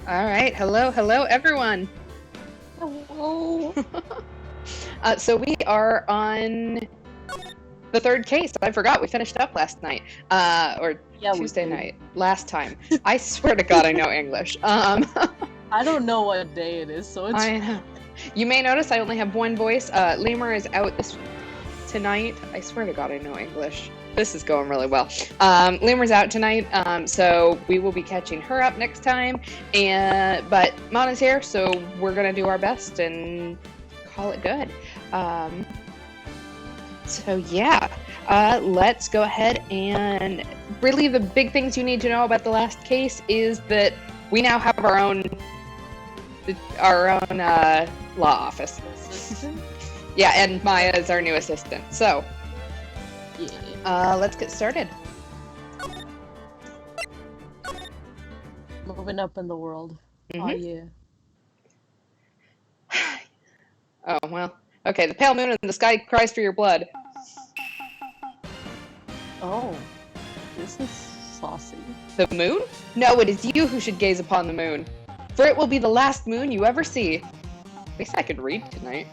All right. Hello, everyone. Hello. So we are on the third case. I forgot we finished up last night, or Tuesday night, last time. I swear to God, I know English. I don't know what day it is, so it's. I know. You may notice I only have one voice. Lemur is out tonight. I swear to God, I know English. This is going really well. Lemur's out tonight, so we will be catching her up next time. But Mana's here, so we're gonna do our best and call it good. So yeah, let's go ahead and really the big things you need to know about the last case is that we now have our own law office. Yeah, and Maya is our new assistant. So, let's get started. Moving up in the world. Mm-hmm. Oh, yeah. Oh, well. Okay, the pale moon in the sky cries for your blood. Oh, this is saucy. The moon? No, it is you who should gaze upon the moon. For it will be the last moon you ever see. At least I could read tonight.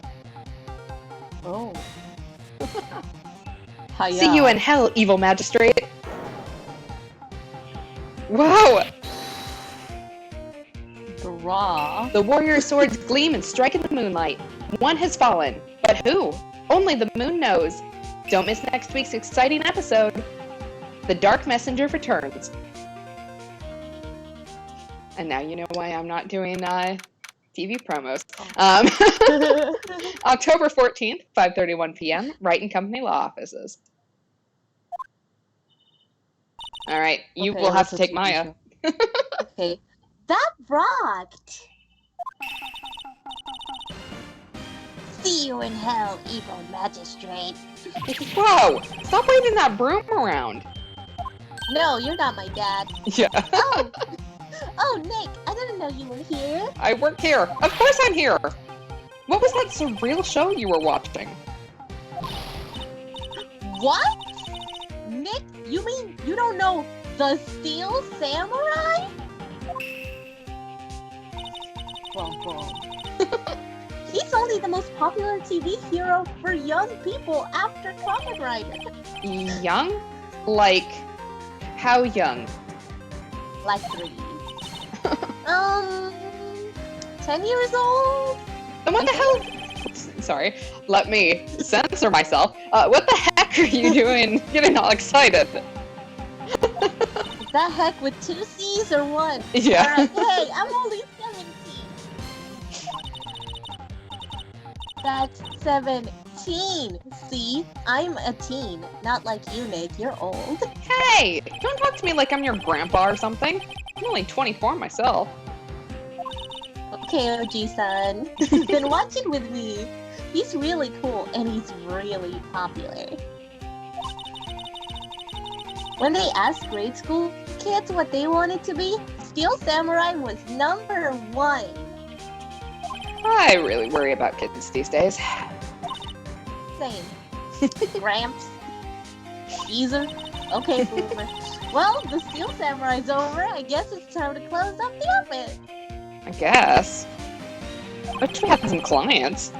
Oh. See you in hell, evil magistrate. Whoa! The warrior's swords gleam and strike in the moonlight. One has fallen, but who? Only the moon knows. Don't miss next week's exciting episode. The Dark Messenger returns. And now you know why I'm not doing TV promos. October 14th, 5:31 p.m., Wright & Company Law Offices. All right, you will have to take Maya. Okay. That rocked! See you in hell, evil magistrate. Whoa! Stop waving that broom around. No, you're not my dad. Yeah. Oh, Nick, I didn't know you were here. I work here. Of course I'm here. What was that surreal show you were watching? What? Nick, you mean you don't know the Steel Samurai? Wrong. He's only the most popular TV hero for young people after Kamen Rider. Young? Like, how young? Like 3. 10 years old? And what the hell? Sorry, let me censor myself. What the heck are you doing getting all excited? Is that heck with 2 C's or 1? Yeah. Alright, hey, I'm only 17. That's 17. See, I'm a teen. Not like you, Nick. You're old. Hey! Don't talk to me like I'm your grandpa or something. I'm only 24 myself. Okay, OG-san. He's been watching with me. He's really cool, and he's really popular. When they asked grade school kids what they wanted to be, Steel Samurai was number 1. I really worry about kids these days. Same. Gramps. Geezer. Okay, Boomer. Well, the Steel Samurai's over. I guess it's time to close up the office. I guess. I should have some clients.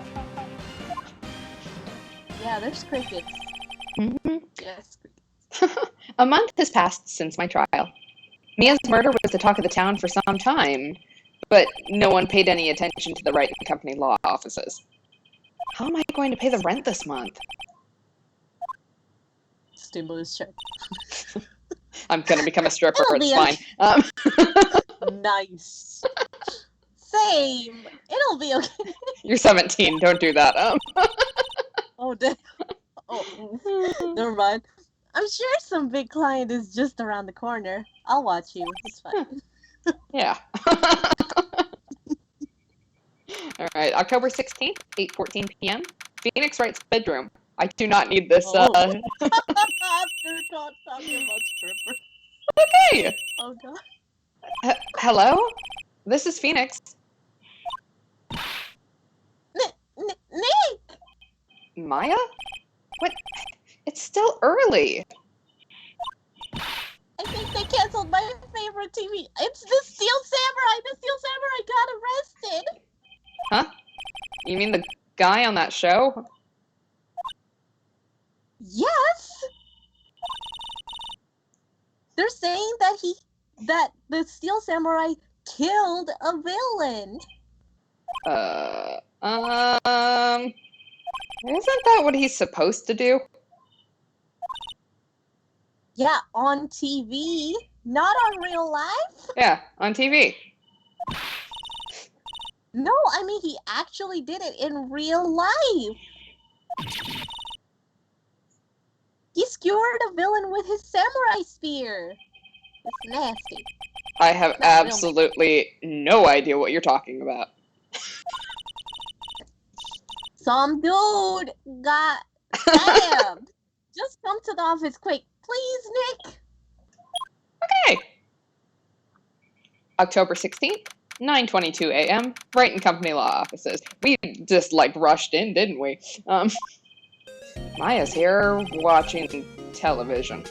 Yeah, there's crickets. Mm-hmm. Yes. A month has passed since my trial. Mia's murder was the talk of the town for some time, but no one paid any attention to the Wright & Company law offices. How am I going to pay the rent this month? Stimulus check. I'm going to become a stripper, it's fine. Nice. Same. It'll be okay. You're 17, don't do that. Oh, damn. Oh, never mind. I'm sure some big client is just around the corner. I'll watch you. It's fine. Yeah. All right, October 16th, 8:14 p.m. Phoenix Wright's bedroom. I do not need this. After God talking about stripper. Okay. Oh God. Hello? This is Phoenix. Nick! Maya? What? It's still early. I think They canceled my favorite TV. It's the Steel Samurai. The Steel Samurai got arrested. Huh? You mean the guy on that show? Yes. They're saying that the Steel Samurai killed a villain. Isn't that what he's supposed to do? Yeah, on TV, not on real life. Yeah, on TV. No, I mean he actually did it in real life. He skewered a villain with his samurai spear. It's nasty. I have absolutely no idea what you're talking about. Some dude got stabbed. Just come to the office quick. Please, Nick. Okay. October 16th, 9:22 a.m., Brighton Company Law Offices. We just, rushed in, didn't we? Maya's here watching television.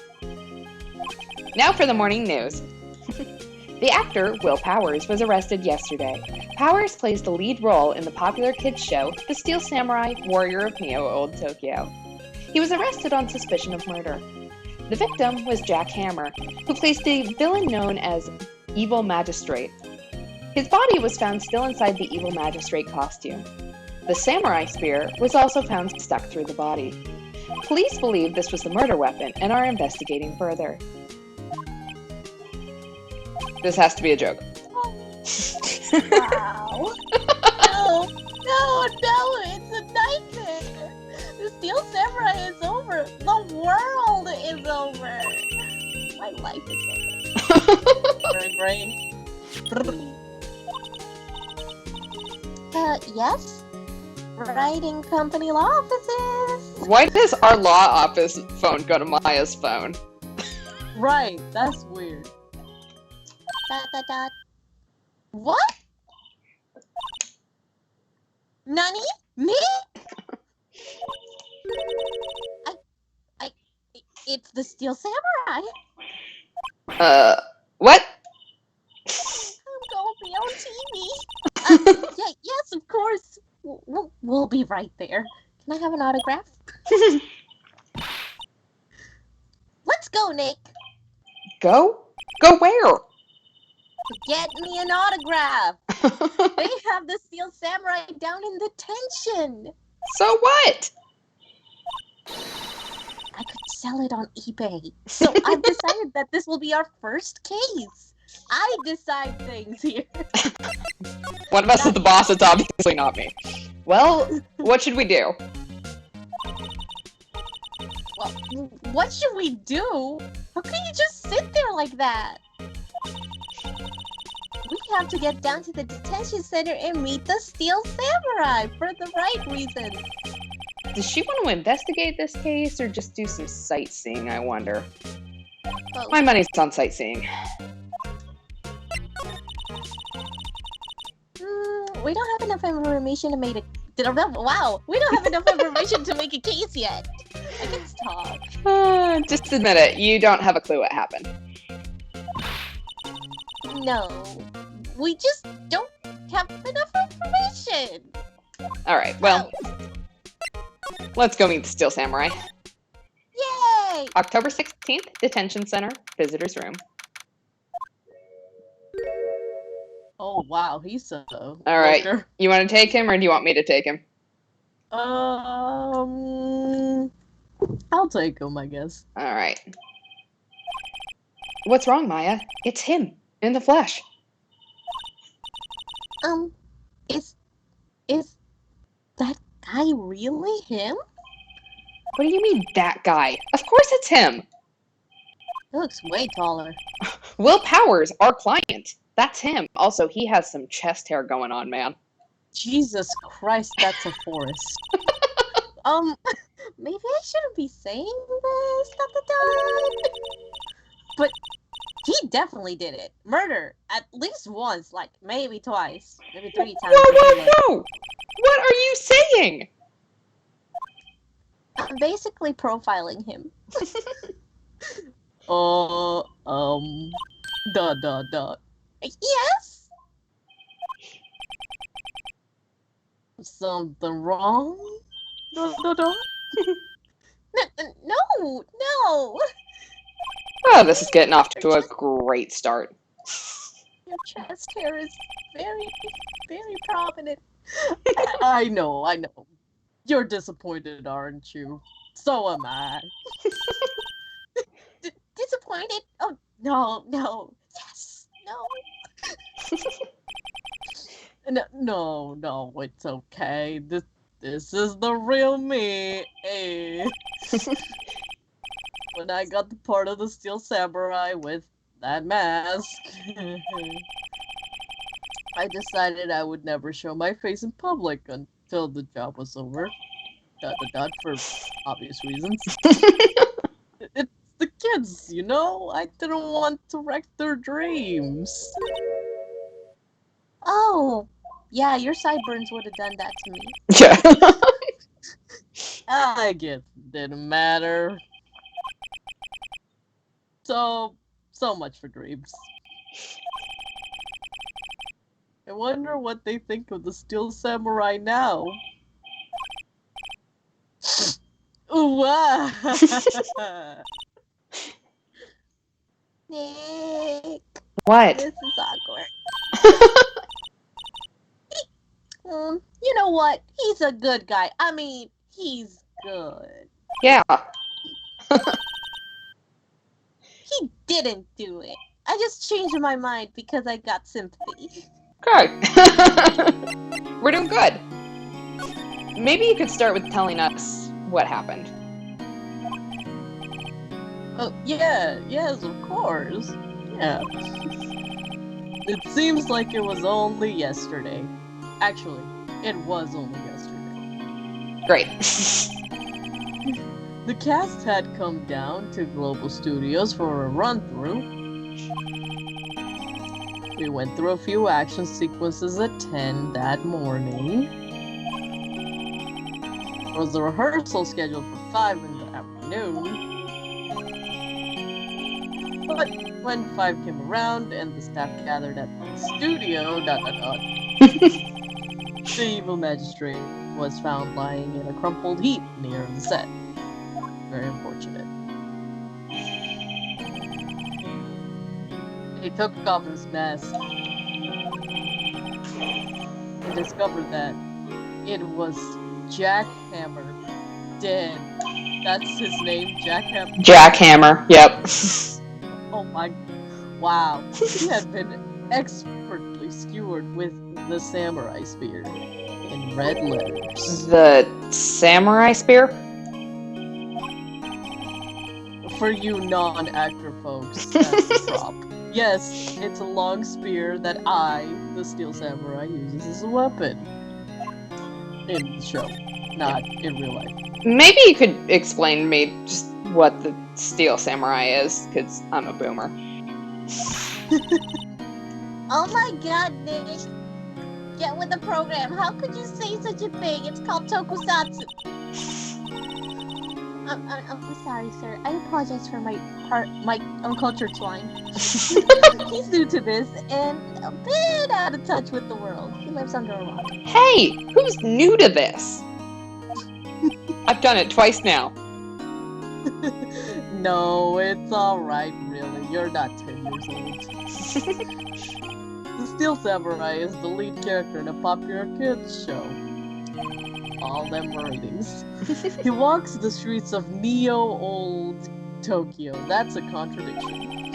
Now for the morning news. The actor, Will Powers, was arrested yesterday. Powers plays the lead role in the popular kids show, The Steel Samurai, Warrior of Neo Old Tokyo. He was arrested on suspicion of murder. The victim was Jack Hammer, who plays the villain known as Evil Magistrate. His body was found still inside the Evil Magistrate costume. The samurai spear was also found stuck through the body. Police believe this was the murder weapon and are investigating further. This has to be a joke. Wow. No, it's a nightmare. The Steel Samurai is over. The world is over. My life is over. Very brain. Yes? Writing company law offices. Why does our law office phone go to Maya's phone? Right, that's weird. ... What? Nani? Me? It's the Steel Samurai. What? I'm gonna be on TV. Yes, of course. We'll be right there. Can I have an autograph? Let's go, Nick. Go? Go where? Get me an autograph. They have the Steel Samurai down in detention. So what? I could sell it on eBay. So I've decided that this will be our first case. I decide things here. One of us is the boss, it's obviously not me. Well, what should we do? Well, what should we do? How can you just sit there like that? We have to get down to the detention center and meet the Steel Samurai for the right reasons. Does she want to investigate this case or just do some sightseeing, I wonder? Both. My money's on sightseeing. We don't have enough information to make it. Wow, we don't have enough information to make a case yet. I can talk. Just admit it, you don't have a clue what happened. No, we just don't have enough information. Alright, well, let's go meet the Steel Samurai. Yay! October 16th, Detention Center, Visitor's Room. Oh, wow, he's so... Alright, you want to take him or do you want me to take him? I'll take him, I guess. Alright. What's wrong, Maya? It's him, in the flesh. Is that guy really him? What do you mean, that guy? Of course it's him! He looks way taller. Will Powers, our client. That's him. Also, he has some chest hair going on, man. Jesus Christ, that's a forest. Maybe I shouldn't be saying this. But he definitely did it. Murder. At least once, like maybe twice. Maybe 3 times. Whoa! What are you saying? I'm basically profiling him. Yes? Something wrong? Dot, dot, dot. No, no. Oh, this is getting off to a great start. Your chest hair is very, very prominent. I know. You're disappointed, aren't you? So am I. Disappointed? Oh, no. Yes, no. No, it's okay. This is the real me. Eh. When I got the part of the Steel Samurai with that mask, I decided I would never show my face in public until the job was over. Dot dot dot for obvious reasons. It's the kids, you know? I didn't want to wreck their dreams. Oh, yeah, your sideburns would have done that to me. Yeah. I guess it didn't matter. So much for dreams. I wonder what they think of the Steel Samurai now. Ooh, ah. Nick, What? this is awkward. You know what? He's a good guy. I mean, he's good. Yeah. He didn't do it. I just changed my mind because I got sympathy. Okay. We're doing good. Maybe you could start with telling us what happened. Oh, yes, of course. Yeah. It seems like it was only yesterday. Actually, it was only yesterday. Great. The cast had come down to Global Studios for a run-through. We went through a few action sequences at 10 that morning. There was a rehearsal scheduled for 5 in the afternoon. But when 5 came around and the staff gathered at the studio, the evil magistrate was found lying in a crumpled heap near the set. Very unfortunate. He took off his mask and discovered that it was Jackhammer dead. That's his name, Jackhammer. Jackhammer. Yep. Oh my, wow. He had been expertly skewered with the samurai spear in red letters. The samurai spear? For you non-actor folks, that's a prop. Yes, it's a long spear that I, the Steel Samurai, uses as a weapon. In the show, not in real life. Maybe you could explain to me just what the Steel Samurai is, because I'm a boomer. Oh my god, Nick. Get with the program. How could you say such a thing? It's called tokusatsu. I'm sorry, sir. I apologize for my uncultured swine. He's new to this and a bit out of touch with the world. He lives under a rock. Hey, who's new to this? I've done it twice now. No, it's alright, really. You're not 10 years old. The Steel Samurai is the lead character in a popular kids show. All them ratings. He walks the streets of Neo-Old Tokyo. That's a contradiction.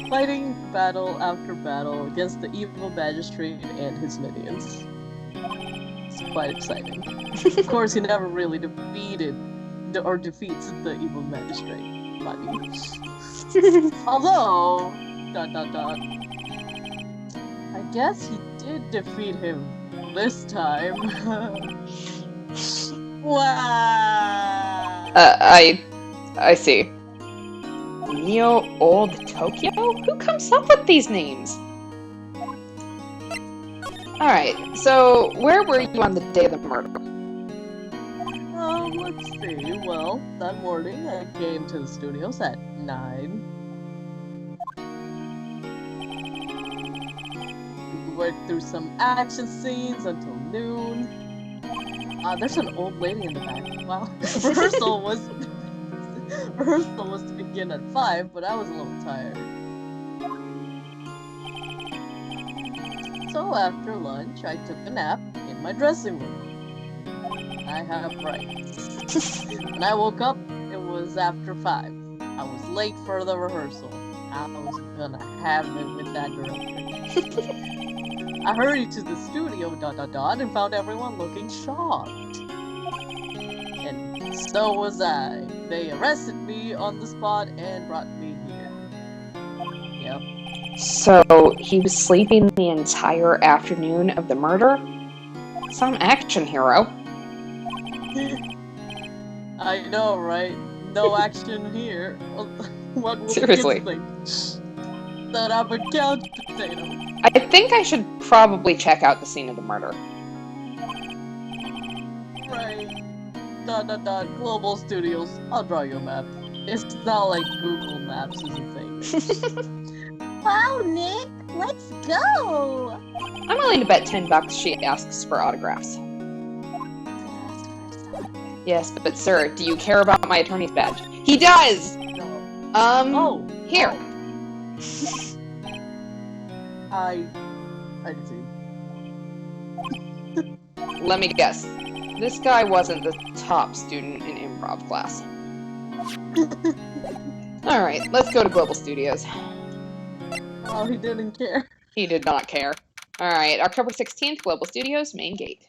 Fighting battle after battle against the evil magistrate and his minions. It's quite exciting. Of course, he never really defeats the evil magistrate. Although, ... I guess he did defeat him this time. Wow. I see. Neo-Old Tokyo? Who comes up with these names? Alright, so where were you on the day of the murder? Let's see. Well, that morning I came to the studios at 9. worked through some action scenes until noon. There's an old lady in the back. Wow. Rehearsal was to begin at 5, but I was a little tired. So after lunch, I took a nap in my dressing room. I have rights. When I woke up, it was after 5. I was late for the rehearsal. I was gonna have it with that girl. I hurried to the studio, and found everyone looking shocked. And so was I. They arrested me on the spot and brought me here. Yep. So, he was sleeping the entire afternoon of the murder? Some action hero. I know, right? No action here. What will Seriously. the kids think? That I'm a couch potato. I think I should probably check out the scene of the murder. Right. Global Studios. I'll draw you a map. It's not like Google Maps is a thing. Wow, Nick, let's go! I'm willing to bet $10 she asks for autographs. Yes, but sir, do you care about my attorney's badge? He does! Here. I see. Let me guess. This guy wasn't the top student in improv class. Alright, let's go to Global Studios. Oh, he didn't care. He did not care. Alright, October 16th, Global Studios, main gate.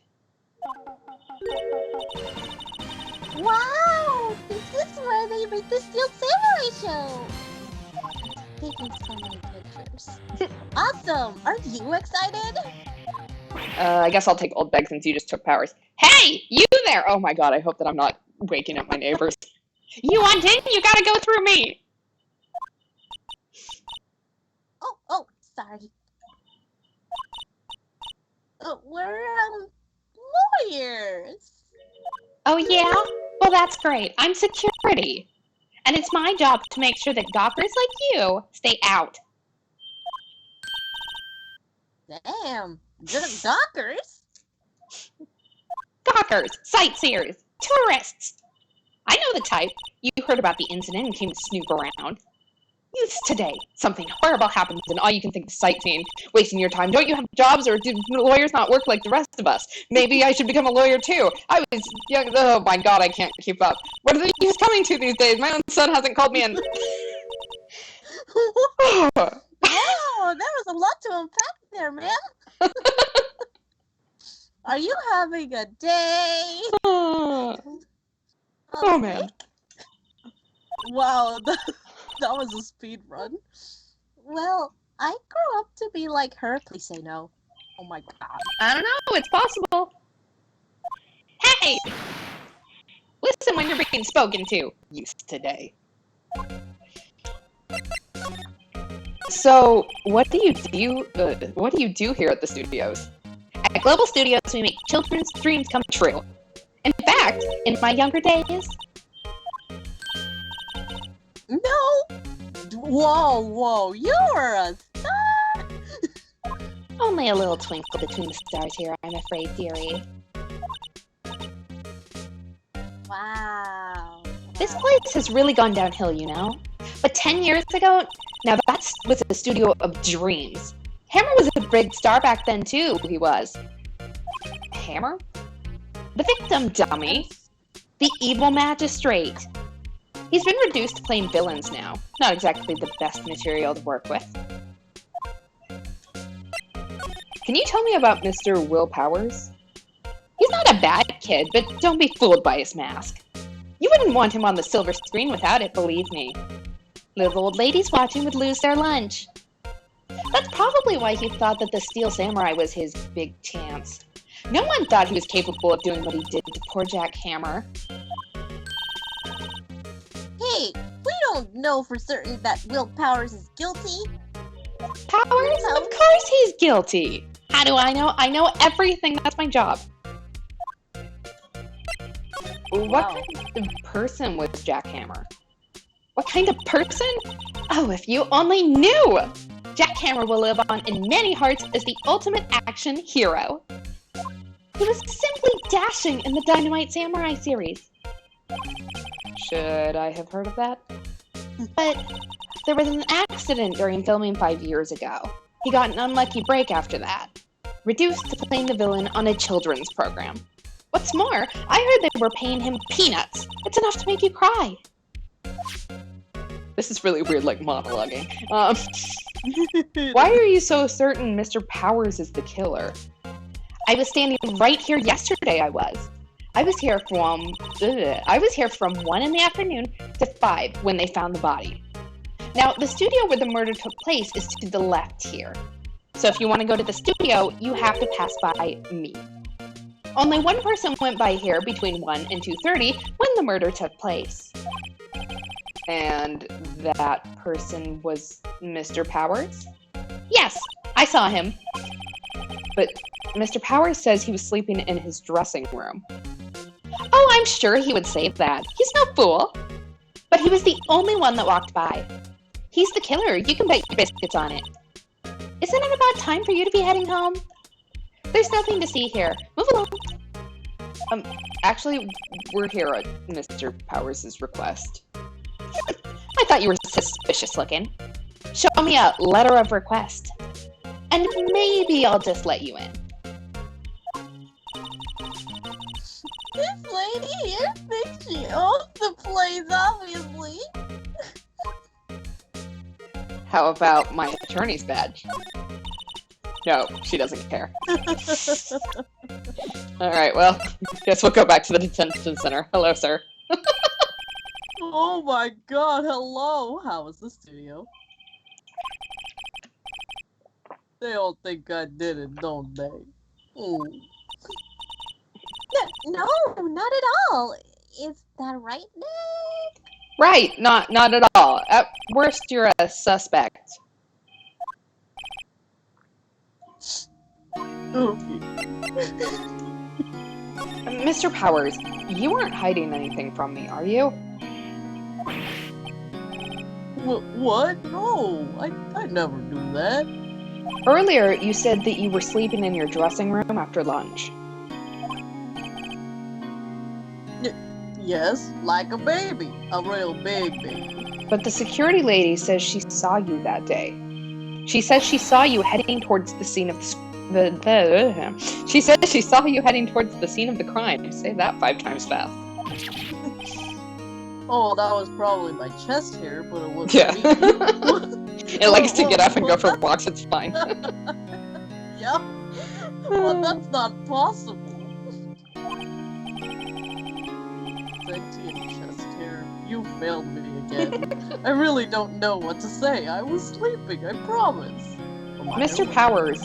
Wow! This is where they made the Steel Samurai show! Taking so many pictures. Awesome! Are you excited? I guess I'll take Old Beg since you just took powers. Hey! You there! Oh my god, I hope that I'm not waking up my neighbors. You want in? You gotta go through me! Oh, sorry. We're, lawyers! Oh yeah? Well, that's great. I'm security. And it's my job to make sure that gawkers like you stay out. Damn, just gawkers? Gawkers, sightseers, tourists. I know the type. You heard about the incident and came to snoop around. Youths today. Something horrible happens and all you can think is sightseeing. Wasting your time. Don't you have jobs or do lawyers not work like the rest of us? Maybe I should become a lawyer too. I was young. Oh my god, I can't keep up. What are the youth coming to these days? My own son hasn't called me in. Oh, there was a lot to unpack there, man. Are you having a day? Oh man. Wow, that was a speed run. Well, I grew up to be like her. Please say no. Oh my god. I don't know. It's possible. Hey! Listen when you're being spoken to. Youth today. So, what do you do? What do you do here at the studios? At Global Studios, we make children's dreams come true. In fact, in my younger days. No! Whoa, you're a star! Only a little twinkle between the stars here, I'm afraid, dearie. Wow. This place has really gone downhill, you know? But 10 years ago, now that was a studio of dreams. Hammer was a big star back then, too, he was. Hammer? The victim dummy. The evil magistrate. He's been reduced to playing villains now. Not exactly the best material to work with. Can you tell me about Mr. Will Powers? He's not a bad kid, but don't be fooled by his mask. You wouldn't want him on the silver screen without it, believe me. Little old ladies watching would lose their lunch. That's probably why he thought that the Steel Samurai was his big chance. No one thought he was capable of doing what he did to poor Jack Hammer. Hey, we don't know for certain that Will Powers is guilty. Powers? Of course he's guilty. How do I know? I know everything. That's my job. What kind of person was Jack Hammer? What kind of person? Oh, if you only knew! Jackhammer will live on in many hearts as the ultimate action hero. He was simply dashing in the Dynamite Samurai series. Should I have heard of that? But there was an accident during filming 5 years ago. He got an unlucky break after that, reduced to playing the villain on a children's program. What's more, I heard they were paying him peanuts. It's enough to make you cry. This is really weird, like monologuing. Why are you so certain Mr. Powers is the killer? I was standing right here yesterday, I was here from 1 in the afternoon to 5 when they found the body. Now, the studio where the murder took place is to the left here. So if you want to go to the studio, you have to pass by me. Only one person went by here between 1 and 2:30 when the murder took place. And that person was Mr. Powers? Yes, I saw him. But Mr. Powers says he was sleeping in his dressing room. Oh, I'm sure he would say that. He's no fool. But he was the only one that walked by. He's the killer. You can bet your biscuits on it. Isn't it about time for you to be heading home? There's nothing to see here. Move along. Actually, we're here at Mr. Powers' request. I thought you were suspicious looking. Show me a letter of request. And maybe I'll just let you in. This lady here thinks she owns the place, obviously. How about my attorney's badge? No, she doesn't care. Alright, well, guess we'll go back to the detention center. Hello, sir. Oh my god, hello! How was the studio? They all think I did it, don't they? Mm. No, not at all. Is that right, Nick? Right, not at all. At worst, you're a suspect. Okay. Mr. Powers, you aren't hiding anything from me, are you? What? No, I never do that. Earlier, you said that you were sleeping in your dressing room after lunch. Yes, like a baby. A real big baby. But the security lady says she saw you that day. She says she saw you heading towards the scene of She says she saw you heading towards the scene of the crime. Say that 5 times fast. Oh, that was probably my chest hair, but it wasn't Yeah. me. It likes to get up and go for walks, it's fine. Yeah. But that's not possible. Sentient chest hair. You failed me again. I really don't know what to say. I was sleeping, I promise. Mr. Powers,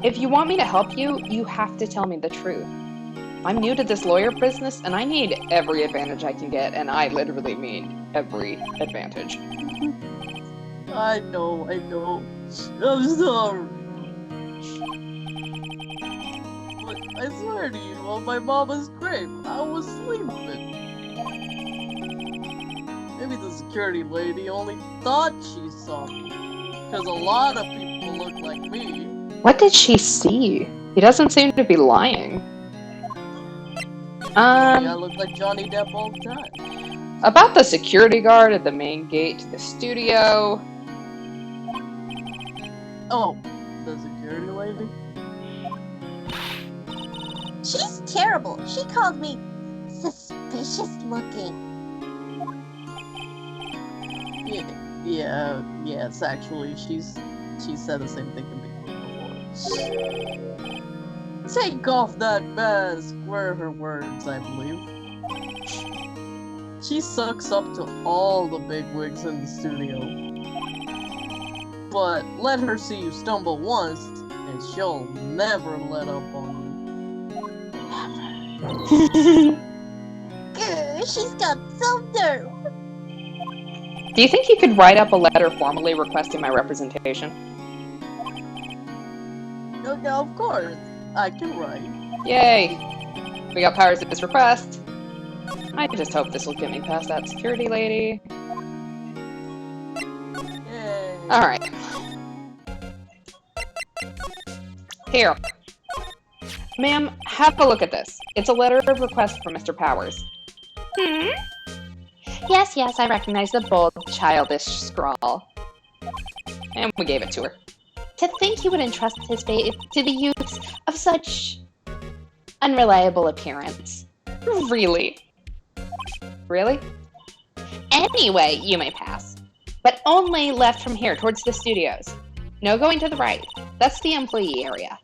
if you want me to help you, you have to tell me the truth. I'm new to this lawyer business, and I need every advantage I can get, and I literally mean every advantage. I know. I'm sorry. But I swear to you, on my mama's grave, I was sleeping. Maybe the security lady only thought she saw me. Because a lot of people look like me. What did she see? He doesn't seem to be lying. I look like Johnny Depp all the time. About the security guard at the main gate to the studio. Oh, the security lady? She's terrible. She called me suspicious looking. Yes, actually, she said the same thing to me before. Take off that mask, were her words, I believe. She sucks up to all the bigwigs in the studio. But let her see you stumble once, and she'll never let up on you. Never. She's got some nerve. Do you think you could write up a letter formally requesting my representation? No, of course. I can write. Yay! We got Powers at this request. I just hope this will get me past that security lady. Yay. Alright. Here. Ma'am, have a look at this. It's a letter of request from Mr. Powers. Hmm? Yes, I recognize the bold, childish scrawl. And we gave it to her. To think he would entrust his fate to the youths of such unreliable appearance. Really? Really? Anyway, you may pass. But only left from here, towards the studios. No going to the right. That's the employee area.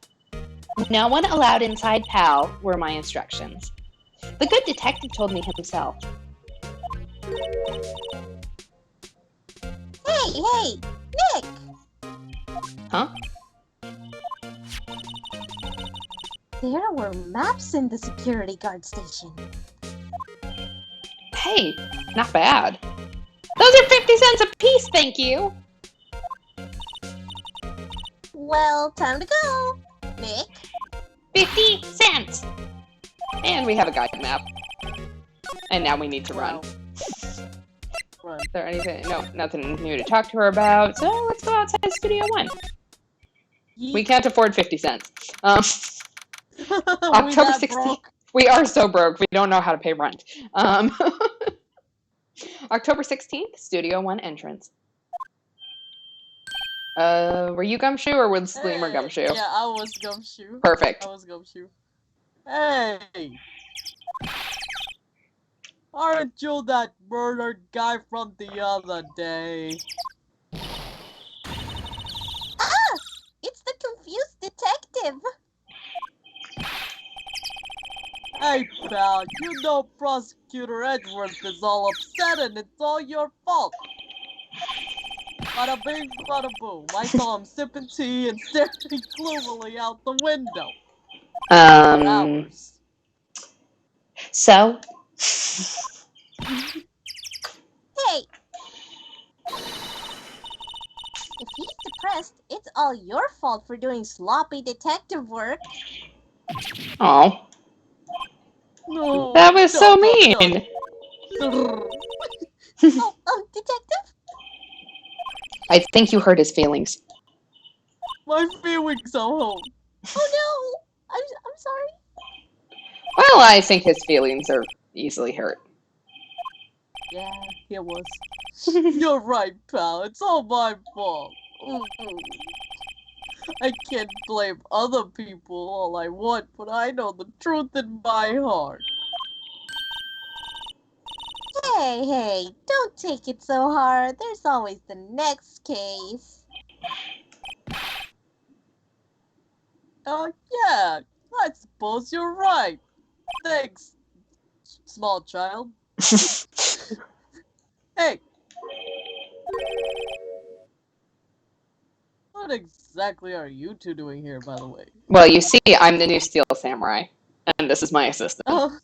No one allowed inside, pal, were my instructions. The good detective told me himself. Hey, Nick! Huh? There were maps in the security guard station. Hey, not bad. Those are 50 cents a piece, thank you! Well, time to go, Nick. 50 cents! And we have a guide map. And now we need to run. Run. Is there anything? No, nothing new to talk to her about, so let's go outside Studio 1. We can't afford 50 cents. October 16th. We are so broke, we don't know how to pay rent. October 16th, Studio 1 entrance. Were you Gumshoe or was Lemur Gumshoe? Yeah, I was Gumshoe. Perfect. I was Gumshoe. Hey! Aren't you that murdered guy from the other day? Ah! It's the confused detective. Hey, pal, you know Prosecutor Edwards is all upset and it's all your fault. Bada bing, bada boom. I saw him sipping tea and staring gloomily out the window. For hours. So? Hey! If he's depressed, it's all your fault for doing sloppy detective work. Oh. No, That was so mean! Oh, detective? I think you hurt his feelings. My feelings are home. Oh no! I'm sorry. Well, I think his feelings are easily hurt. Yeah, it was. You're right, pal. It's all my fault. I can't blame other people all I want, but I know the truth in my heart. Hey, don't take it so hard. There's always the next case. Yeah, I suppose you're right. Thanks, small child. Hey! What exactly are you two doing here, by the way? Well, you see, I'm the new Steel Samurai, and this is my assistant. Oh.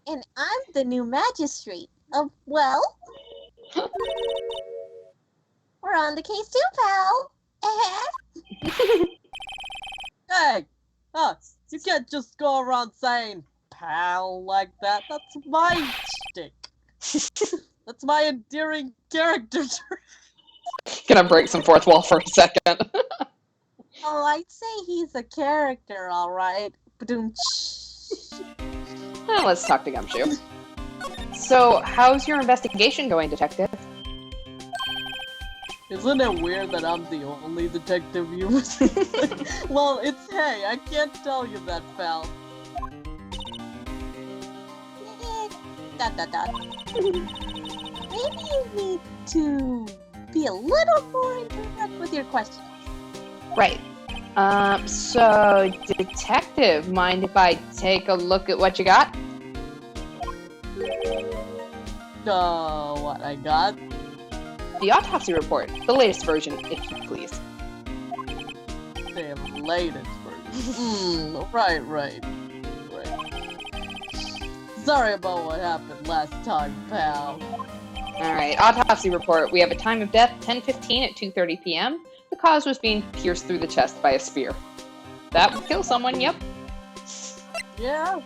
And I'm the new magistrate. Well? We're on the case too, pal. Hey! You can't just go around saying pal like that. That's my shtick. That's my endearing character trait. Gonna break some fourth wall for a second. Oh, I'd say he's a character, alright. Well, let's talk to Gumshoe. So, how's your investigation going, detective? Isn't it weird that I'm the only detective you Well, it's hey, I can't tell you that, pal. Maybe you need to be a little more indirect with your questions. Right. So, detective, mind if I take a look at what you got? What I got? The autopsy report, the latest version, if you please. The latest version. Right. Sorry about what happened last time, pal. Alright, autopsy report. We have a time of death, 10:15 at 2:30 p.m. The cause was being pierced through the chest by a spear. That would kill someone, yep. Yeah.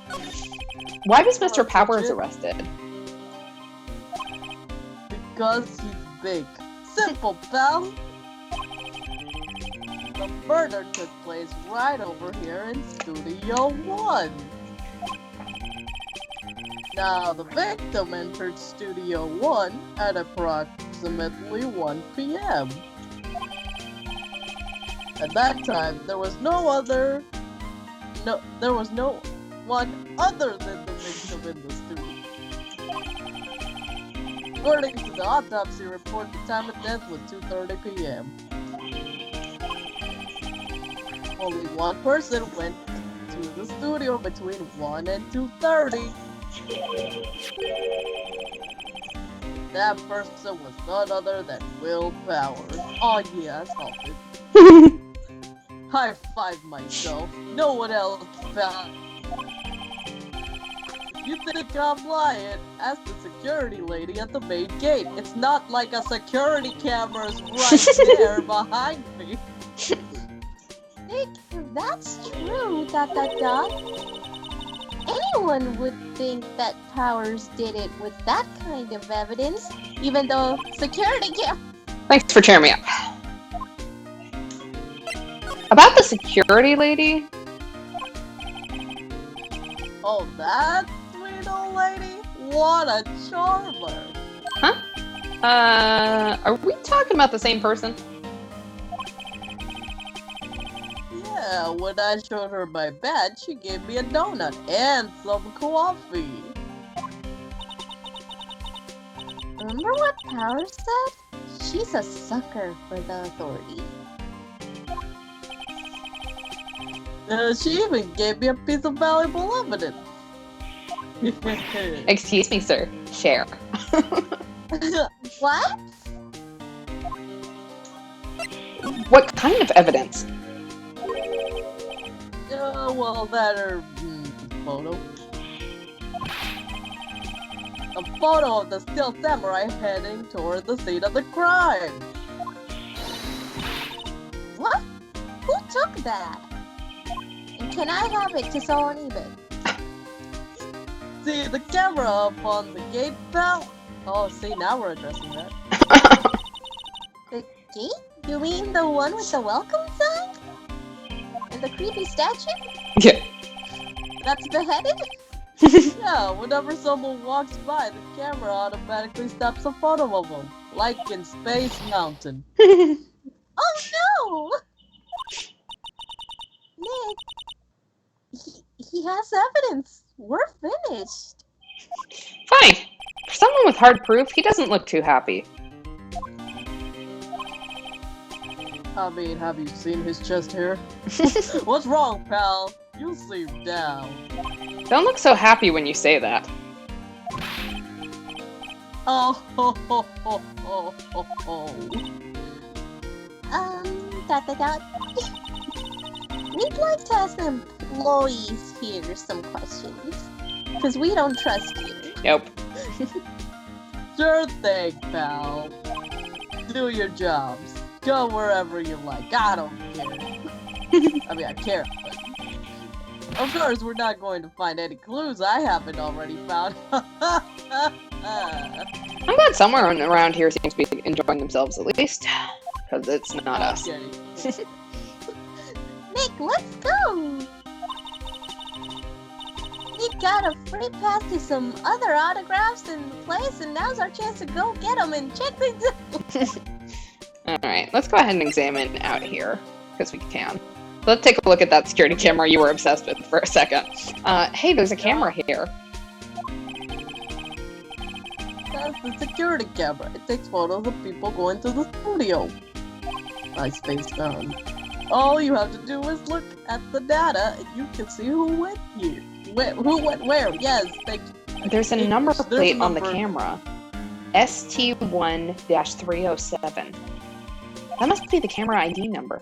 Why was Mr. Powers arrested? Because he's big. Simple, pal. the murder took place right over here in Studio 1. Now, the victim entered Studio 1 at approximately 1 p.m. At that time, there was no one other than the victim in the studio. According to the autopsy report, the time of death was 2:30 p.m. Only one person went to the studio between 1 and 2:30. That person was none other than Will Powers. Oh yeah, I solved it. High five myself. No one else found. If you think I'm lying, ask the security lady at the main gate. It's not like a security camera's right there behind me. Nick, if that's true, anyone would think that Powers did it with that kind of evidence, even though security Thanks for cheering me up. About the security lady? Oh, that sweet old lady? What a charmer! Huh? Are we talking about the same person? Yeah, when I showed her my bed, she gave me a donut and some coffee. Remember what Powers said? She's a sucker for the authority. She even gave me a piece of valuable evidence. Excuse me, sir. Share. What? What kind of evidence? Well, that photo. A photo of the Steel Samurai heading toward the scene of the crime. What? Who took that? And can I have it to sell on eBay? See the camera up on the gate, pal? Oh, see, now we're addressing that. The gate? You mean the one with the welcome sign? And the creepy statue? Yeah. That's beheaded? Yeah, whenever someone walks by, the camera automatically snaps a photo of them, like in Space Mountain. Oh no! Nick, he has evidence. We're finished. Fine. For someone with hard proof, he doesn't look too happy. I mean, have you seen his chest hair? What's wrong, pal? You seem down. Don't look so happy when you say that. Oh, ho, ho, ho, ho, ho, ho. We'd like to ask the employees here some questions. Because we don't trust you. Nope. Sure thing, pal. Do your jobs. Go wherever you like. I don't care. I mean, I care, but... Of course, we're not going to find any clues I haven't already found. I'm glad someone around here seems to be enjoying themselves at least. Because it's not us. Nick, let's go! Nick got a free pass to some other autographs in the place, and now's our chance to go get them and check things out. Alright, let's go ahead and examine out here. Because we can. Let's take a look at that security camera you were obsessed with for a second. Hey, there's a camera here. That's the security camera. It takes photos of people going to the studio. I spaced down. All you have to do is look at the data, and you can see who went here. Who went where? Yes, thank you. There's a number plate on the camera. ST1-307. That must be the camera ID number.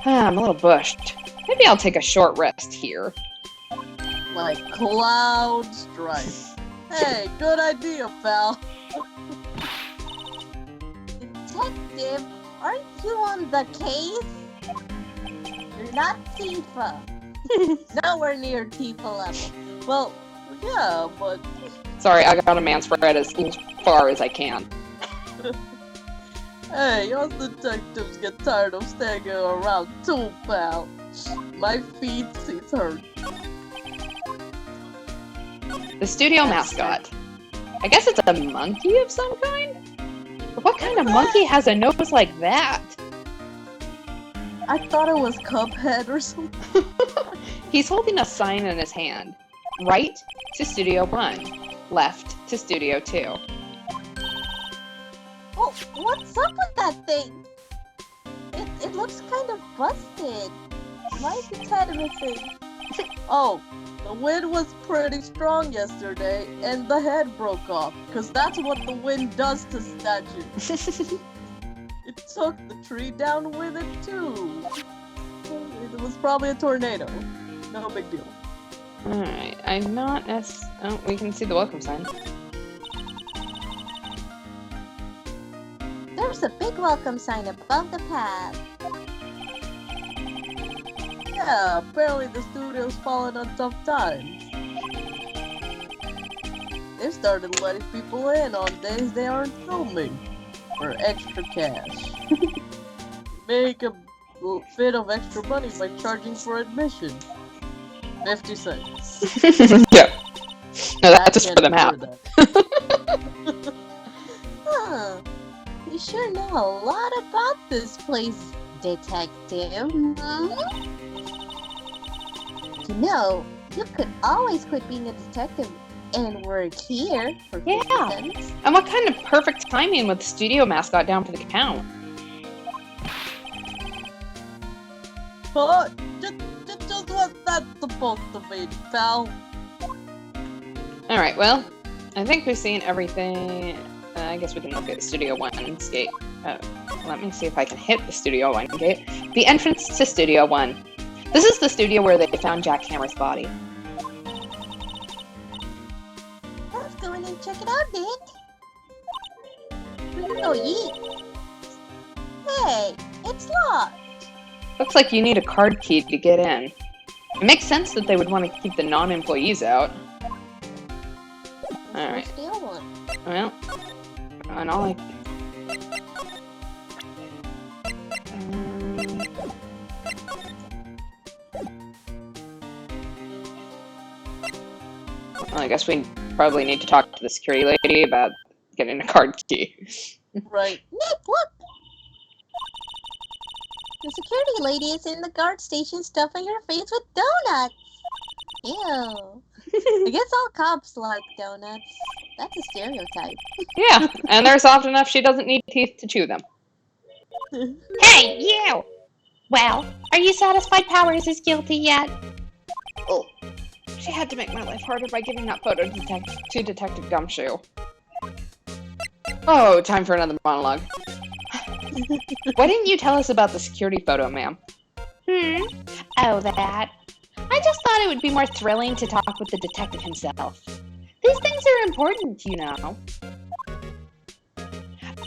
I'm a little bushed. Maybe I'll take a short rest here. Like cloud stripes. Hey, good idea, pal. Detective, aren't you on the case? You're not Tifa. Nowhere near Tifa level. Well, yeah, but... Sorry, I got a man spread as far as I can. Hey, us detectives get tired of staying around too, pal. My feet seems hurt. The studio That's mascot. I guess it's a monkey of some kind? But what kind of monkey has a nose like that? I thought it was Cuphead or something. He's holding a sign in his hand. Right to Studio 1. Left to Studio 2. Oh, what's up with that thing? It looks kind of busted. Why is its head missing? Oh, the wind was pretty strong yesterday, and the head broke off, because that's what the wind does to statues. It took the tree down with it, too. It was probably a tornado. No big deal. Alright, I'm not as... Oh, we can see the welcome sign. There's a big welcome sign above the path. Yeah, apparently the studio's fallen on tough times. They started letting people in on days they aren't filming. For extra cash. Make a bit of extra money by charging for admission. 50 cents. Yeah. No, that's just for the map. Huh. You sure know a lot about this place, detective. You know, you could always quit being a detective and work here for 50 Yeah. cents. And what kind of perfect timing with the studio mascot down for the count? But just what that's supposed to mean, pal. Alright, well, I think we've seen everything. I guess we can look at Studio 1's gate. Let me see if I can hit the Studio 1 gate. The entrance to Studio 1. This is the studio where they found Jack Hammer's body. Let's go in and check it out, Dick. Oh, yeet. Hey, it's locked. Looks like you need a card key to get in. It makes sense that they would want to keep the non-employees out. Alright. Still one. Well, and all I... Well, I guess we probably need to talk to the security lady about getting a card key. Right. Nick, look! The security lady is in the guard station stuffing her face with donuts! Ew. I guess all cops like donuts. That's a stereotype. Yeah, and they're soft enough she doesn't need teeth to chew them. Hey, you! Well, are you satisfied Powers is guilty yet? Oh, she had to make my life harder by giving that photo to Detective Gumshoe. Oh, time for another monologue. Why didn't you tell us about the security photo, ma'am? Oh, that. I just thought it would be more thrilling to talk with the detective himself. These things are important, you know.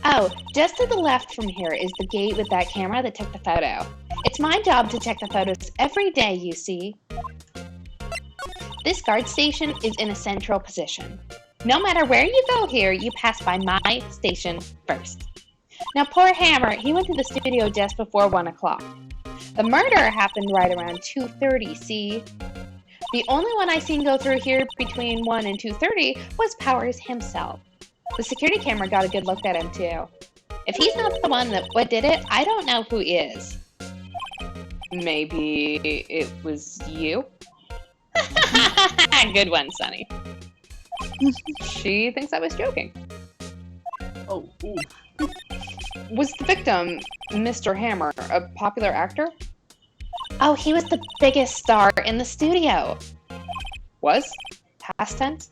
Oh, just to the left from here is the gate with that camera that took the photo. It's my job to check the photos every day, you see. This guard station is in a central position. No matter where you go here, you pass by my station first. Now, poor Hammer, he went to the studio just before 1 o'clock. The murder happened right around 2:30, see? The only one I seen go through here between 1 and 2:30 was Powers himself. The security camera got a good look at him, too. If he's not the one that did it, I don't know who is. Maybe it was you? Good one, Sonny. She thinks I was joking. Oh, ooh. Was the victim, Mr. Hammer, a popular actor? Oh, he was the biggest star in the studio. Was? Past tense?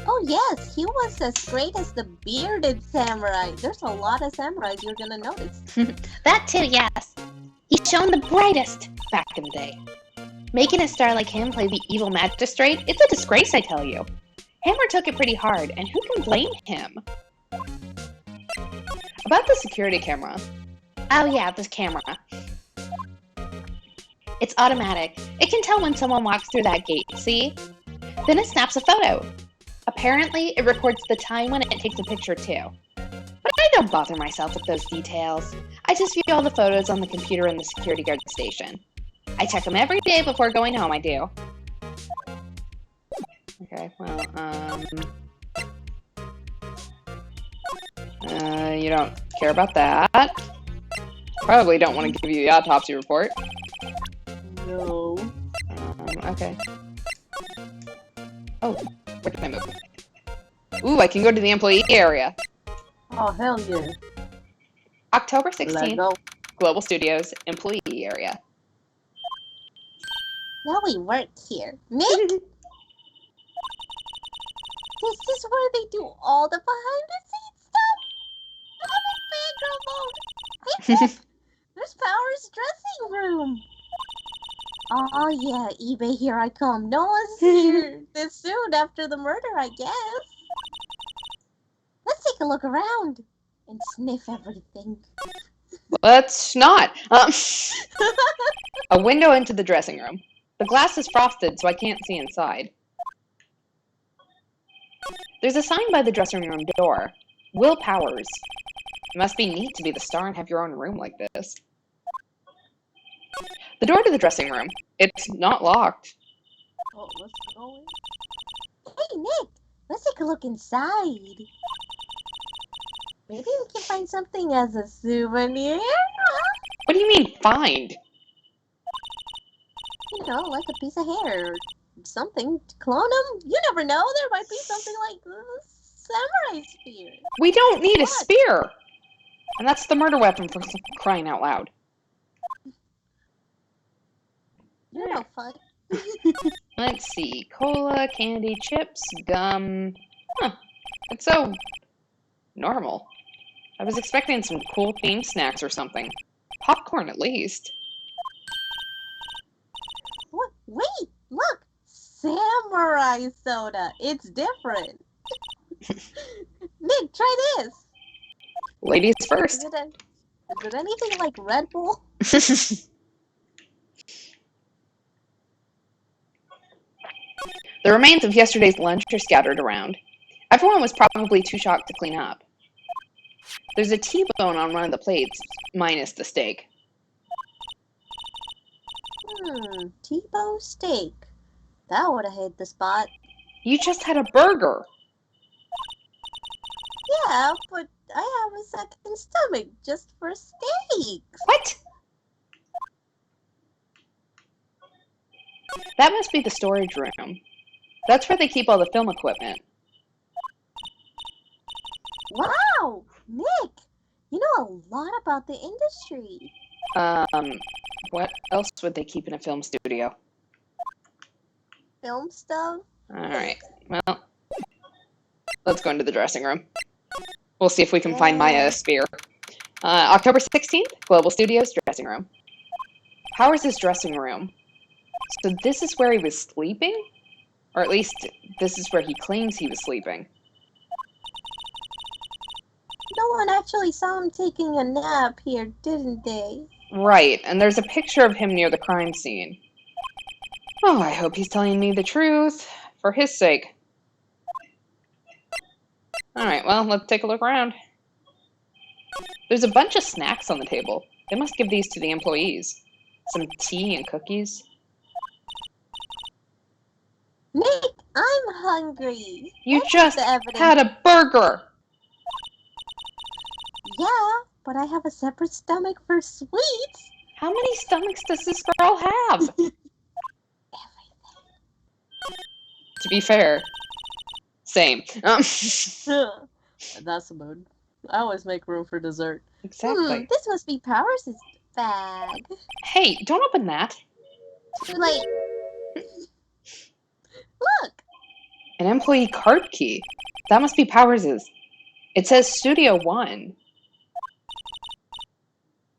Oh yes, he was as great as the bearded samurai. There's a lot of samurais you're gonna notice. That too, yes. He's shown the brightest back in the day. Making a star like him play the evil magistrate, it's a disgrace, I tell you. Hammer took it pretty hard, and who can blame him? About the security camera. Oh yeah, this camera. It's automatic. It can tell when someone walks through that gate, see? Then it snaps a photo. Apparently, it records the time when it takes a picture too. But I don't bother myself with those details. I just view all the photos on the computer in the security guard station. I check them every day before going home, I do. Okay, well, you don't care about that. Probably don't want to give you the autopsy report. No. Okay. Oh, where can I move? Ooh, I can go to the employee area. Oh, hell yeah. October Let's 16th, go. Global Studios, employee area. Now we work here. Nick? This is where they do all the behind-the-scenes stuff? I'm in fangirl mode. Hey, there's Power's dressing room. Oh yeah, eBay, here I come. No one's here this soon after the murder, I guess. Let's take a look around and sniff everything. Let's not. A window into the dressing room. The glass is frosted, so I can't see inside. There's a sign by the dressing room door. Will Powers. It must be neat to be the star and have your own room like this. The door to the dressing room. It's not locked. Oh, let's go in. Hey Nick, let's take a look inside. Maybe we can find something as a souvenir? What do you mean, find? You know, like a piece of hair or something to clone them. You never know, there might be something like the samurai spear. We don't need a What? spear! And that's the murder weapon for crying out loud. You're no fun. Let's see. Cola, candy, chips, gum. Huh. It's so normal. I was expecting some cool themed snacks or something. Popcorn, at least. What? Wait, look! Samurai soda. It's different. Nick, try this. Ladies Is first. it anything like Red Bull? The remains of yesterday's lunch are scattered around. Everyone was probably too shocked to clean up. There's a T-bone on one of the plates, minus the steak. T-bone steak. That would have hit the spot. You just had a burger. Yeah, but I have a second stomach just for steaks. What? That must be the storage room. That's where they keep all the film equipment. Wow, Nick, you know a lot about the industry. What else would they keep in a film studio? Film stuff? Alright, well, let's go into the dressing room. We'll see if we can find Maya a spear. October 16th, Global Studios dressing room. Powers' dressing room. So this is where he was sleeping? Or at least, this is where he claims he was sleeping. No one actually saw him taking a nap here, didn't they? Right, and there's a picture of him near the crime scene. Oh, I hope he's telling me the truth, for his sake. Alright, well, let's take a look around. There's a bunch of snacks on the table. They must give these to the employees. Some tea and cookies. Nick, I'm hungry. You What's just the evidence? had a burger! Yeah, but I have a separate stomach for sweets. How many stomachs does this girl have? To be fair, same. That's a mood. I always make room for dessert. Exactly. This must be Powers' bag. Hey, don't open that. Too late. Look, An employee card key. That must be Powers's. It says Studio 1.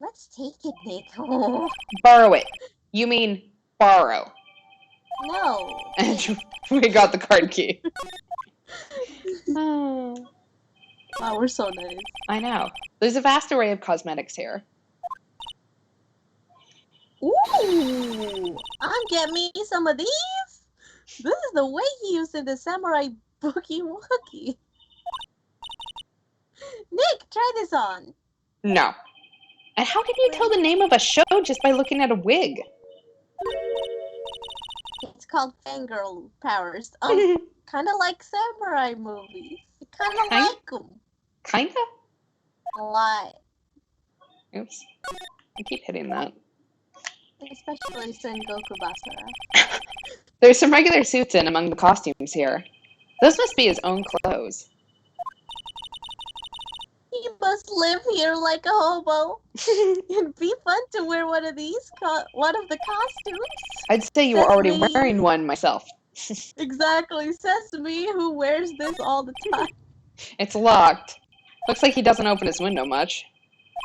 let's take it, Nick. Oh, Borrow it. You mean borrow. no. And we got the card key. Oh, Wow, we're so nice. I know. There's a vast array of cosmetics here. Ooh, I'm getting me some of these. This is the way he used in the samurai Boogie Woogie. Nick, try this on. No. And how can you tell the name of a show just by looking at a wig? It's called Fangirl Powers. Kind of like samurai movies. Kind of Kind- like them. Kinda? A lot. Oops. I keep hitting that. Especially Sengoku Basara. There's some regular suits in among the costumes here. Those must be his own clothes. He must live here like a hobo. It'd be fun to wear one of these, one of the costumes. I'd say you were already Sesame. wearing one myself. Exactly, Sesame, who wears this all the time. It's locked. Looks like he doesn't open his window much.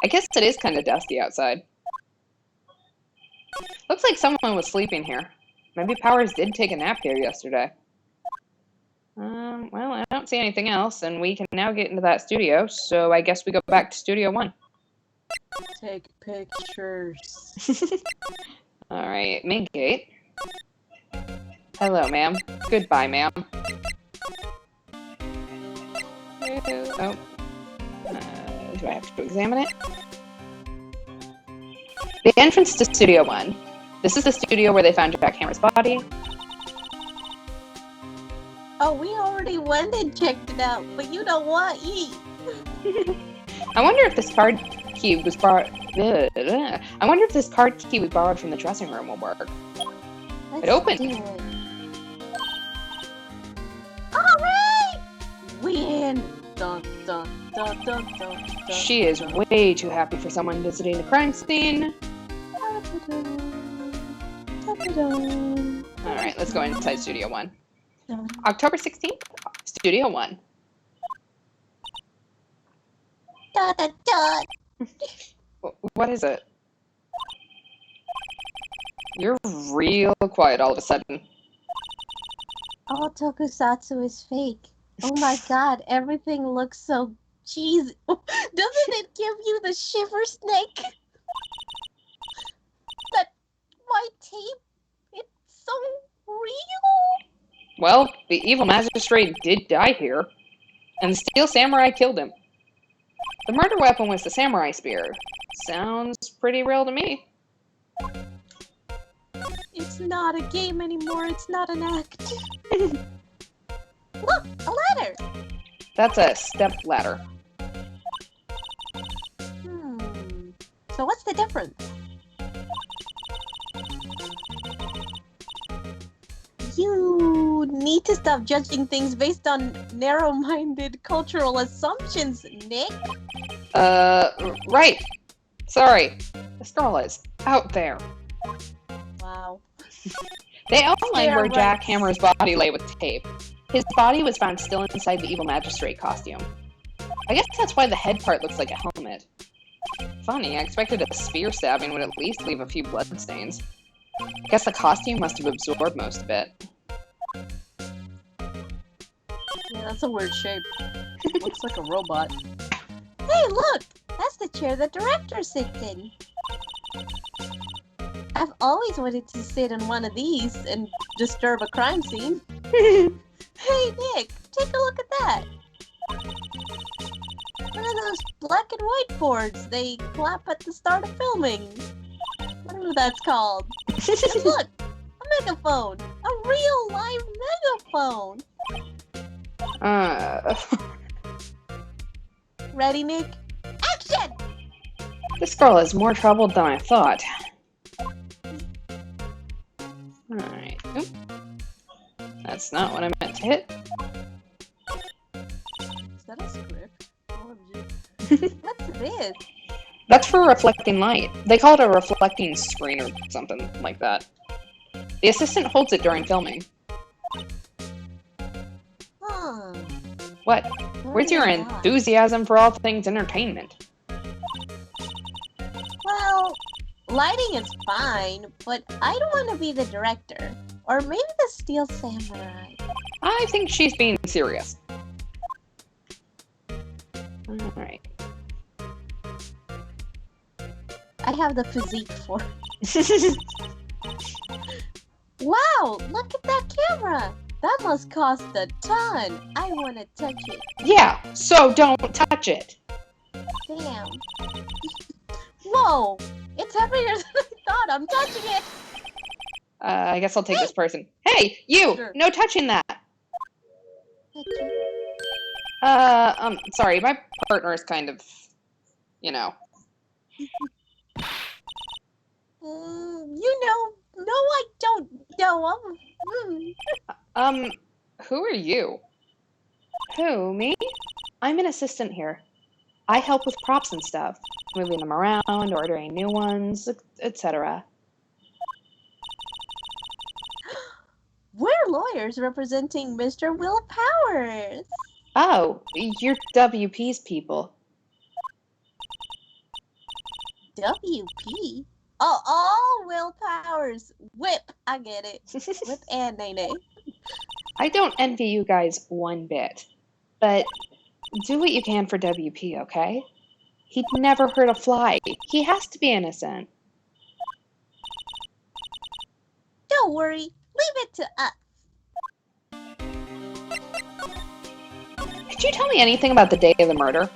I guess it is kind of dusty outside. Looks like someone was sleeping here. Maybe Powers did take a nap here yesterday. Well, I don't see anything else, and we can now get into that studio, so I guess we go back to Studio 1. Take pictures. Alright, main gate. Hello, ma'am. Goodbye, ma'am. Oh. Do I have to examine it? The entrance to Studio 1. This is the studio where they found Jack Hammer's body. Oh, we already went and checked it out, but you know what? I wonder if this card key was borrowed. I wonder if this card key we borrowed from the dressing room will work. Let's It opened. do it. Alright! Win! Dun, dun, dun, dun, dun, dun, She is way too happy for someone visiting the crime scene. Alright, let's go inside Studio 1. October 16th, Studio 1. Da, da, da. What is it? You're real quiet all of a sudden. All tokusatsu is fake. Oh my god, everything looks so cheesy. Doesn't it give you the shivers, Snake? That white tape, it's so real. Well, the evil magistrate did die here, and the steel samurai killed him. The murder weapon was the samurai spear. Sounds pretty real to me. It's not a game anymore, it's not an act. Look, a ladder! That's a step ladder. So what's the difference? You need to stop judging things based on narrow-minded cultural assumptions, Nick. Right. Sorry. The girl is out there. Wow. They outlined Yeah, where right. Jack Hammer's body lay with tape. His body was found still inside the evil magistrate costume. I guess that's why the head part looks like a helmet. Funny, I expected a spear stabbing would at least leave a few bloodstains. I guess the costume must have absorbed most of it. Yeah, that's a weird shape. Looks like a robot. Hey, look! That's the chair the director sits in. I've always wanted to sit in one of these and disturb a crime scene. Hey, Nick, take a look at that. One of those black and white boards they clap at the start of filming. Whatever that's called. And look, a megaphone. A real live megaphone. Ready, Nick? Action! This girl is more troubled than I thought. Alright. Oop. That's not what I meant to hit. Is that a script? OMG. What's this? That's for reflecting light. They call it a reflecting screen or something like that. The assistant holds it during filming. Huh. What? Where's your What is that? enthusiasm for all things entertainment? Well, lighting is fine, but I don't want to be the director. Or maybe the Steel Samurai. I think she's being serious. Alright. I have the physique for it. Wow, look at that camera! That must cost a ton. I want to touch it. Yeah, so don't touch it. Damn. Whoa! It's heavier than I thought. I'm touching it. I guess I'll take this person. Hey, you! Sure. No touching that! Sorry, my partner is kind of, you know. No, I don't know. Who are you? Who, me? I'm an assistant here. I help with props and stuff, moving them around, ordering new ones, etc. We're lawyers representing Mr. Will Powers. Oh, you're WP's people. WP? Oh, Will Powers. Whip. I get it. Whip and Nene. I don't envy you guys one bit, but do what you can for WP, okay? He'd never hurt a fly. He has to be innocent. Don't worry. Leave it to us. Could you tell me anything about the day of the murder?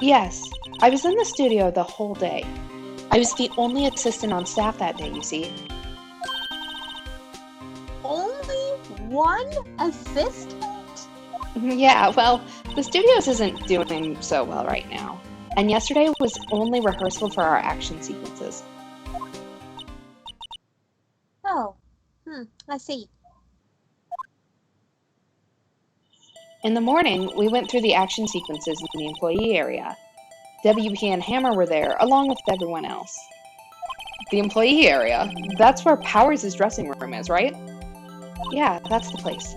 Yes, I was in the studio the whole day. I was the only assistant on staff that day, you see. Only one assistant? Yeah, well, the studios isn't doing so well right now. And yesterday was only rehearsal for our action sequences. Oh, I see. In the morning, we went through the action sequences in the employee area. WP and Hammer were there, along with everyone else. The employee area? That's where Powers' dressing room is, right? Yeah, that's the place.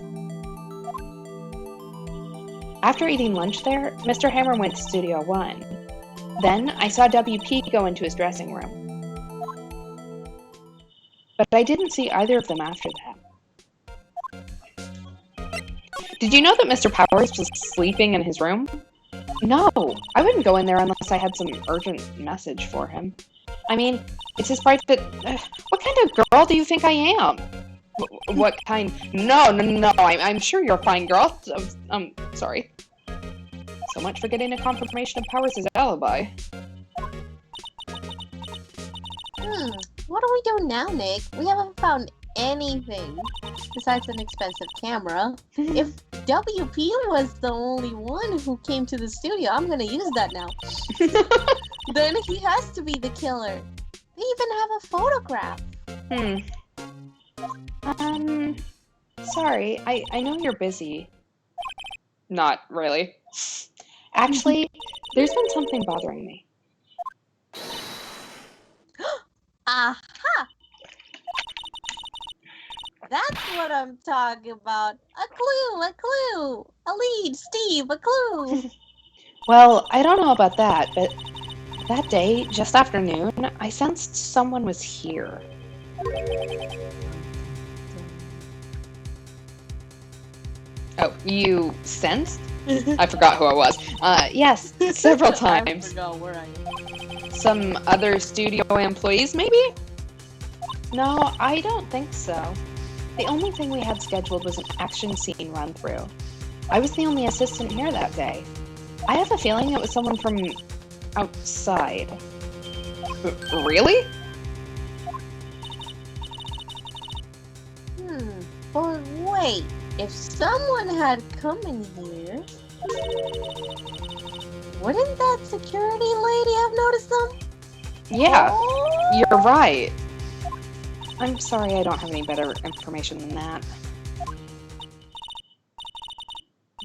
After eating lunch there, Mr. Hammer went to Studio 1. Then I saw WP go into his dressing room. But I didn't see either of them after that. Did you know that Mr. Powers was sleeping in his room? No, I wouldn't go in there unless I had some urgent message for him. I mean, it's his private... What kind of girl do you think I am? What kind? No. I'm sure you're a fine girl. Sorry. So much for getting a confirmation of Powers' alibi. What do we do now, Nick? We haven't found anything besides an expensive camera. If WP was the only one who came to the studio, I'm gonna use that now. Then he has to be the killer. They even have a photograph. Sorry, I know you're busy. Not really. Actually, there's been something bothering me. Aha! That's what I'm talking about. A clue! A lead, Steve, a clue! Well, I don't know about that, but that day, just after noon, I sensed someone was here. Oh, you sensed? I forgot who I was. Yes, several I times. forgot where I am. Some other studio employees, maybe? No, I don't think so. The only thing we had scheduled was an action scene run-through. I was the only assistant here that day. I have a feeling it was someone from outside. Really? But wait, if someone had come in here, wouldn't that security lady have noticed them? Yeah, Oh. you're right. I'm sorry I don't have any better information than that.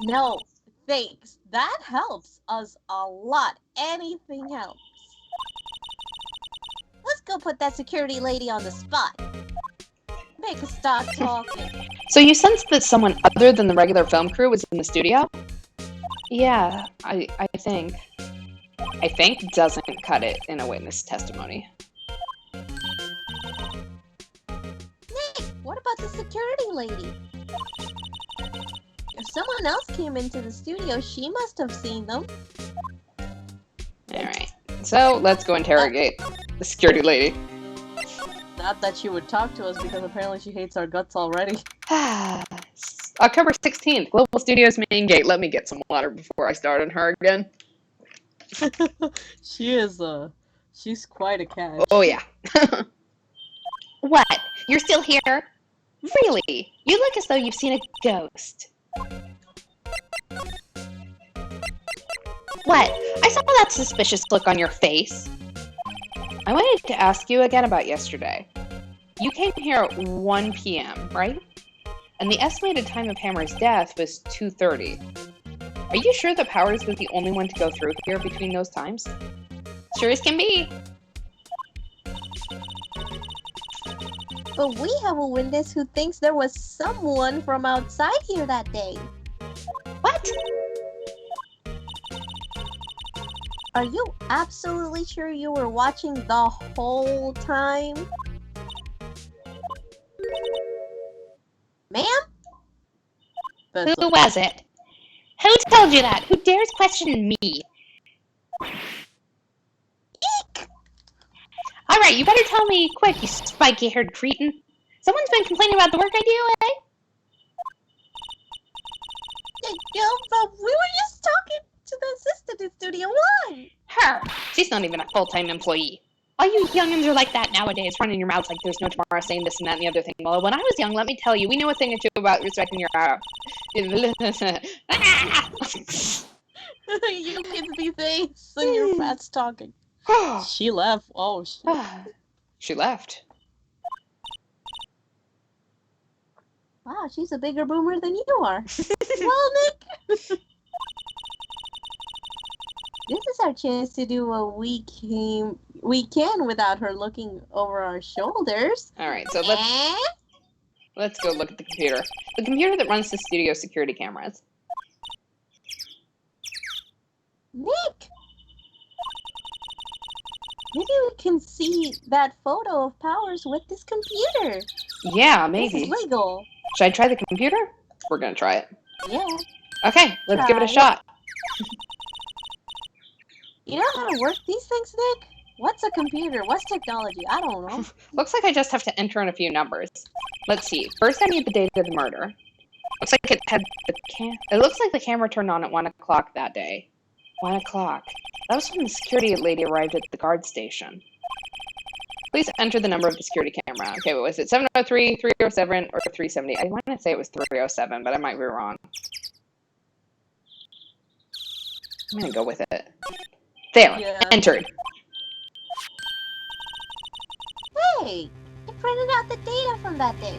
No, thanks. That helps us a lot. Anything helps. Let's go put that security lady on the spot. Make her start talking. So you sensed that someone other than the regular film crew was in the studio? Yeah, I think. I think doesn't cut it in a witness testimony. Nick, what about the security lady? If someone else came into the studio, she must have seen them. Alright, so let's go interrogate the security lady. Not that she would talk to us because apparently she hates our guts already. October 16th, Global Studios main gate. Let me get some water before I start on her again. She's quite a catch. Oh, yeah. What? You're still here? Really? You look as though you've seen a ghost. What? I saw that suspicious look on your face. I wanted to ask you again about yesterday. You came here at 1 p.m., right? And the estimated time of Hammer's death was 2:30. Are you sure that Powers was the only one to go through here between those times? Sure as can be. But we have a witness who thinks there was someone from outside here that day. What? Are you absolutely sure you were watching the whole time? Ma'am? That's Who was it? Who told you that? Who dares question me? Eek! Alright, you better tell me quick, you spiky-haired cretin. Someone's been complaining about the work I do, eh? Yeah, but we were just talking to the assistant in Studio One. Her! She's not even a full-time employee. All you youngins are like that nowadays, running your mouths like there's no tomorrow, saying this and that and the other thing. Well, when I was young, let me tell you, we knew a thing or two about respecting your You kids these days, and your fat's talking. She left. Oh, shit. She left. Wow, she's a bigger boomer than you are. Well, Nick, this is our chance to do what we can without her looking over our shoulders. All right, so Eh? let's go look at the computer. The computer that runs the studio security cameras. Nick! Maybe we can see that photo of Powers with this computer. Yeah, This maybe. is legal. Should I try the computer? We're gonna try it. Yeah. Okay, let's give it a Try it. shot. You know how to work these things, Nick? What's a computer? What's technology? I don't know. Looks like I just have to enter in a few numbers. Let's see. First, I need the date of the murder. Looks like it had It looks like the camera turned on at 1 o'clock that day. 1 o'clock. That was when the security lady arrived at the guard station. Please enter the number of the security camera. Okay, what was it? 703, 307, or 370? I want to say it was 307, but I might be wrong. I'm gonna go with it. There. Yeah. Entered. Hey! It printed out the data from that day.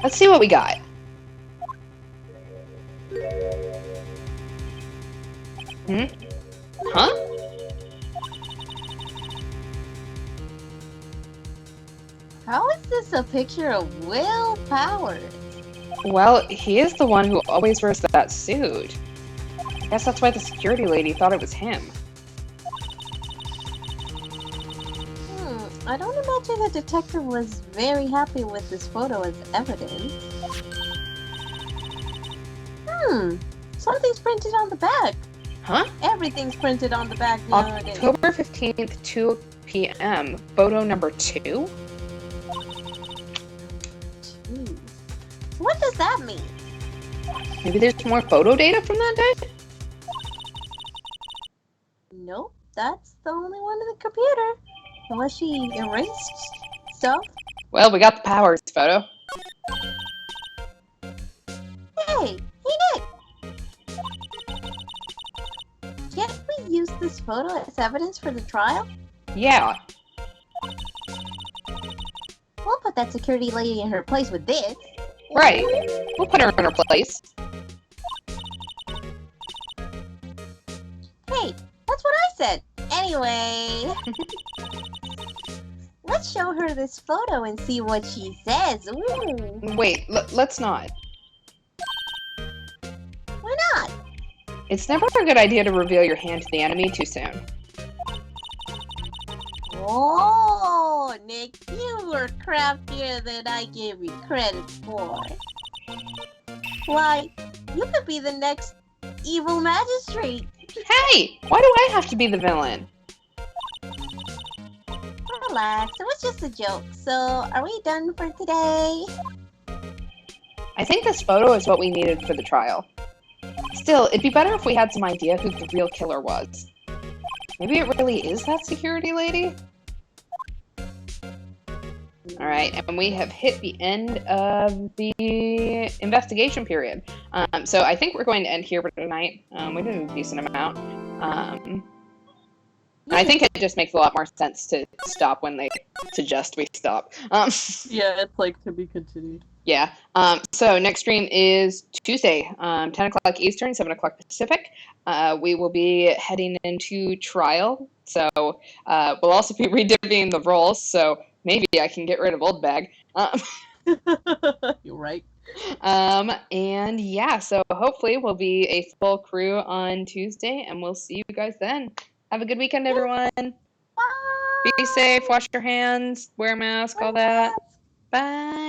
Let's see what we got. Huh? How is this a picture of Will Powers? Well, he is the one who always wears that suit. I guess that's why the security lady thought it was him. I don't imagine the detective was very happy with this photo as evidence. Something's printed on the back. Huh? Everything's printed on the back nowadays. October 15th, 2 p.m. Photo number 2? What does that mean? Maybe there's more photo data from that day? Nope, that's the only one in the computer. Unless she erased stuff. Well, we got the Powers photo. Hey Nick! Can't we use this photo as evidence for the trial? Yeah. We'll put that security lady in her place with this. Right. We'll put her in her place. Hey, that's what I said. Anyway, let's show her this photo and see what she says. Ooh, Wait, let's not. why not? It's never a good idea to reveal your hand to the enemy too soon. Oh, Nick, you were craftier than I gave you credit for. Why, you could be the next evil magistrate. Hey! Why do I have to be the villain? Relax, it was just a joke. So, are we done for today? I think this photo is what we needed for the trial. Still, it'd be better if we had some idea who the real killer was. Maybe it really is that security lady? Alright, and we have hit the end of the investigation period. So I think we're going to end here for tonight. We did a decent amount. I think it just makes a lot more sense to stop when they suggest we stop. Yeah, it's like to be continued. Yeah. So next stream is Tuesday, 10 o'clock Eastern, 7 o'clock Pacific. We will be heading into trial. So we'll also be redivvying the roles. So maybe I can get rid of Old Bag. You're right. And yeah, so hopefully we'll be a full crew on Tuesday, and we'll see you guys then. Have a good weekend, everyone. Bye. Be safe, wash your hands, wear a mask, all that. Bye.